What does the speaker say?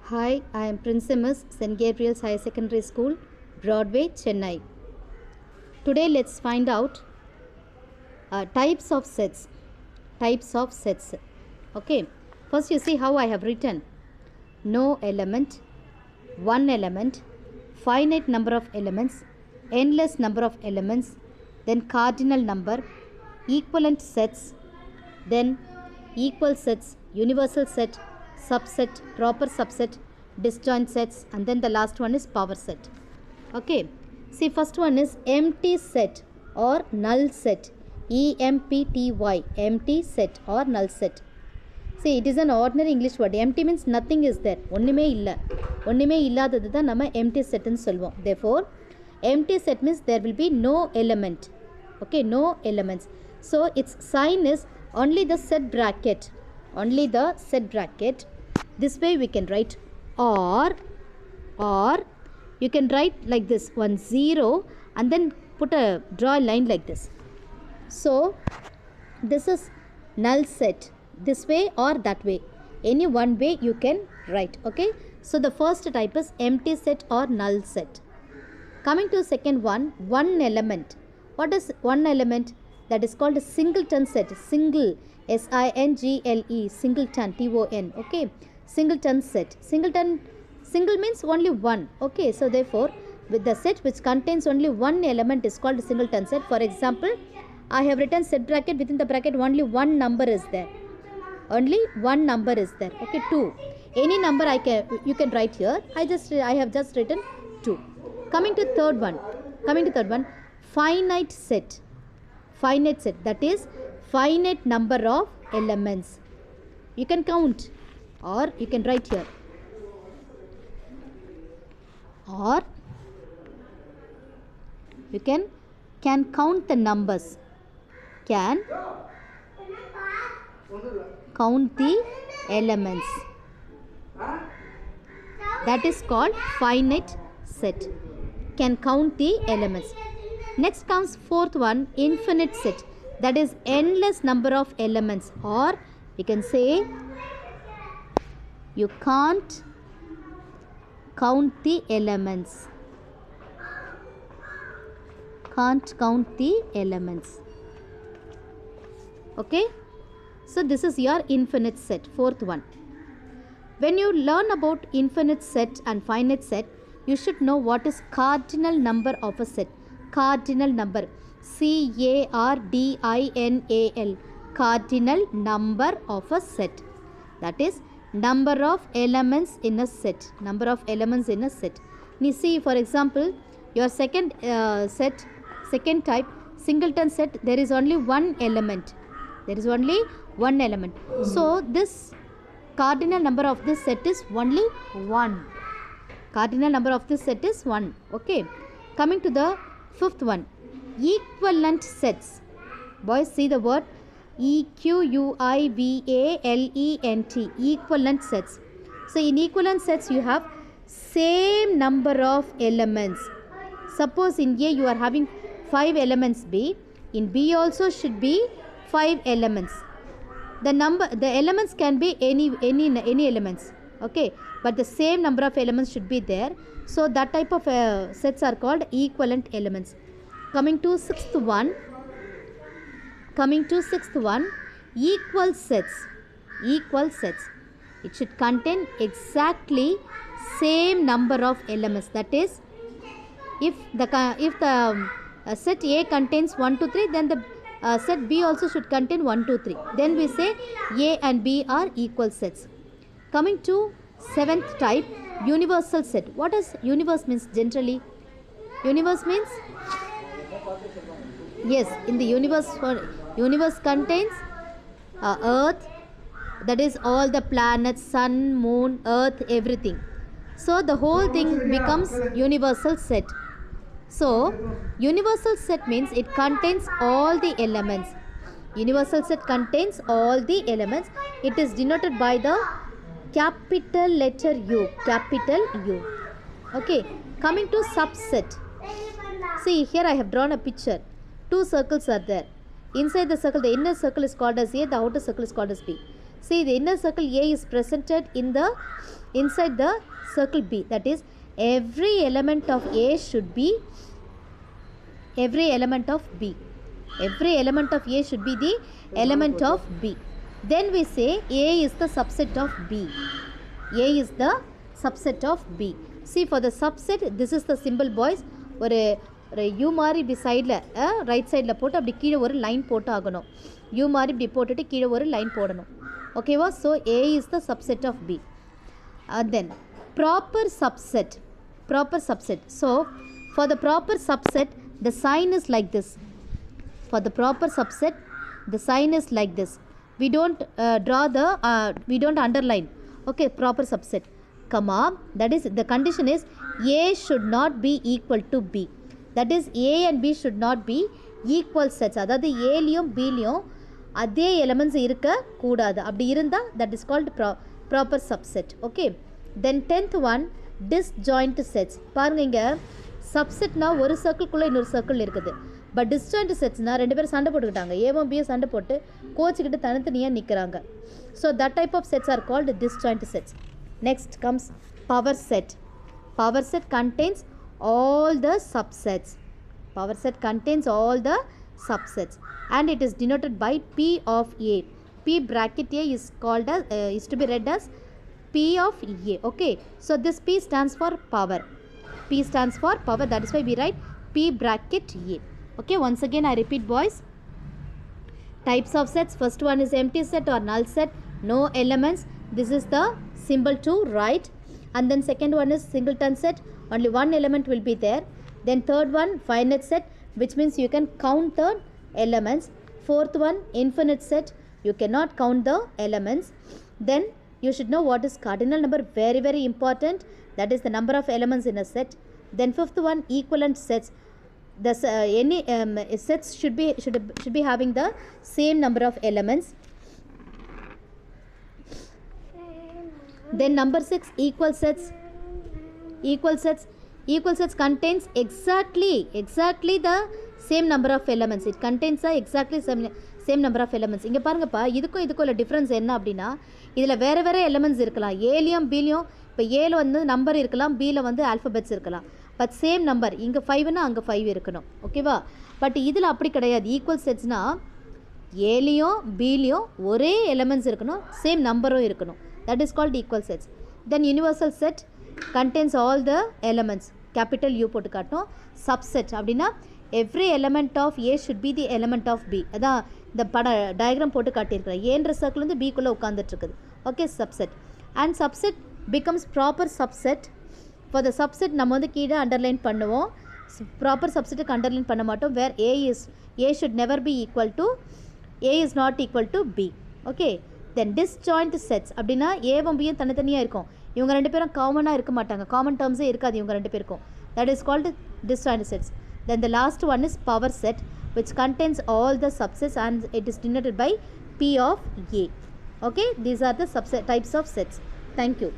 Hi, I am Principal St. Gabriel's Higher Secondary School, Broadway, Chennai. Today let's find out types of sets. Okay, first you see how I have written. No element, one element, finite number of elements, endless number of elements, then cardinal number, equivalent sets, then equal sets, universal set, subset, proper subset, disjoint sets, and then the last one is power set. Okay, see, first one is empty set or null set. EMPTY, empty set or null set. See, it is an ordinary English word. Empty means nothing is there. ஒண்ணுமே இல்ல. ஒண்ணுமே இல்லாதது தான் நம்ம empty set ன்னு சொல்வோம். Therefore, empty set means there will be no element. Okay, no elements. So, its sign is only the set bracket. Only the set bracket. This way we can write or you can write like this, 1 0 and then draw a line like this. So, this is null set. This way or that way, any one way you can write. Okay, so the first type is empty set or null set. Coming to second one element. What is one element? That is called a singleton set. Single, SINGLE, singleton, TON. Okay, singleton set. Single means only one. Okay, so therefore with the set which contains only one element is called singleton set. For example, I have written set bracket, within the bracket only one number is there. Only one number is there. Okay, 2. Any number you can write here. I have just written 2. Coming to third one, finite set. Finite set, that is finite number of elements. You can count or you can write here. Or you can count the numbers. Can count the elements. That is called finite set. Can count the elements. Next comes fourth one, infinite set. That is endless number of elements, or you can say you can't count the elements. Can't count the elements. Okay, so this is your infinite set, fourth one. When you learn about infinite set and finite set, you should know what is cardinal number of a set. Cardinal number, CARDINAL, cardinal number of a set. That is number of elements in a set. Number of elements in a set. You see, for example, your second type, singleton set, there is only one element. There is only one element. So, this cardinal number of this set is only 1. Cardinal number of this set is 1. Okay. Coming to the fifth one, equivalent sets. Boys, see the word EQUIVALENT, equivalent sets. So, in equivalent sets, you have same number of elements. Suppose in A you are having 5 elements B, in B also should be 5 elements. The elements can be any elements. Okay, but the same number of elements should be there. So that type of sets are called equivalent elements. Coming to sixth one, equal sets. Equal sets. It should contain exactly same number of elements. That is, if the set A contains 1 2 3, then the set B also should contain 1 2 3. Then we say A and B are equal sets. Coming to seventh type, universal set. What does universe means generally? Universe means, yes, in the universe contains earth, that is all the planets, sun, moon, earth, everything. So the whole thing becomes universal set. So universal set means it contains all the elements. Universal set contains all the elements. It is denoted by the capital letter U. Capital U. Okay. Coming to subset. See, here I have drawn a picture. 2 circles are there. Inside the circle, the inner circle is called as A, the outer circle is called as B. See, the inner circle A is presented inside the circle B. That is, every element of A should be every element of B. Every element of A should be the element of B. Then we say A is the subset of B. A is the subset of B. See, for the subset, this is the symbol, boys. ஒரு you மாதிரி இப்படி சைடில் right சைடில் போட்டு அப்படி கீழே ஒரு line போட்டு ஆகணும். யூ மாதிரி இப்படி போட்டுட்டு கீழே ஒரு லைன் போடணும். ஓகேவா? So A is the subset of B. Then proper subset. So for the proper subset, the sign is like this. For the proper subset, the sign is like this. We don't we don't underline. Okay, proper subset, comma, that is, the condition is A should not be equal to B. That is, A and B should not be equal sets. அதாவது ஏலியும் பிலியும் அதே elements இருக்க கூடாது. அப்படி இருந்தால் that is called proper subset. Okay, then 10th one, disjoint sets. பாருங்க, இங்கே சப்செட்னா ஒரு சர்க்கிள்குள்ளே இன்னொரு சர்க்கிள் இருக்குது. பட் டிஸ்ஜாயிண்ட் செட்ஸ்னால் ரெண்டு பேரும் சண்டை போட்டுக்கிட்டாங்க. ஏவும் பியும் சண்டை போட்டு கோச்சிக்கிட்டு தனித்தனியாக நிற்கிறாங்க. So that type of sets are called disjoint sets. Next comes power set. Power set contains all the subsets. Power set contains all the subsets and it is denoted by P of A. P bracket A is called as is to be read as P of A. Okay, so this P stands for power. P stands for power. That is why we write P bracket A. Okay, once again I repeat, boys. Types of sets. First one is empty set or null set, no elements. This is the symbol to write. And then second one is singleton set, only one element will be there. Then third one, finite set, which means you can count the elements. Fourth one, infinite set, you cannot count the elements. Then you should know what is cardinal number, very very important. That is the number of elements in a set. Then fifth one, equivalent sets. The any sets should be having the same number of elements. Then number 6, equal sets. Equal sets contains exactly the same number of elements. It contains the exactly same number of elements. இங்கே பாருங்கப்பா, இதுக்கும் difference என்ன அப்படின்னா, இதில் வேறு elements இருக்கலாம். ஏலியும் பிலியும், இப்போ ஏல வந்து நம்பர் இருக்கலாம், பியில் வந்து ஆல்ஃபபெட்ஸ் இருக்கலாம். பட் சேம் நம்பர், இங்கே 5னா அங்கே 5 இருக்கணும். ஓகேவா? பட் இதில் அப்படி கிடையாது. ஈக்குவல் செட்ஸ்னால் ஏலியும் பிலியும் ஒரே எலிமெண்ட்ஸ் இருக்கணும், சேம் நம்பரும் இருக்கணும். That is called equal sets. Then universal set contains all the elements. Capital U போட்டு காட்டணும். Subset அப்படின்னா every element of A should be the element of B. அதான் இந்த டயக்ராம் போட்டு காட்டியிருக்கிறேன். ஏன்ற சர்க்கிள் வந்து பிக்குள்ளே உட்காந்துட்ருக்குது. Okay, subset. And subset becomes proper subset. For the subset நம்ம வந்து கீழே அண்டர்லைன் பண்ணுவோம். ப்ராப்பர் சப்செட்டுக்கு அண்டர்லைன் பண்ண மாட்டோம். வேர் A should never be equal to, A is not equal to B. Okay. Then disjoint sets அப்படின்னா ஏவும் பியும் தனித்தனியாக இருக்கும். இவங்க ரெண்டு பேரும் காமனாக இருக்க மாட்டாங்க. காமன் டேர்ம்ஸே இருக்காது இவங்க ரெண்டு பேருக்கும். That is called disjoint sets. Then the last one is power set, which contains all the subsets and it is denoted by P of A. Okay, these are the types of sets. Thank you.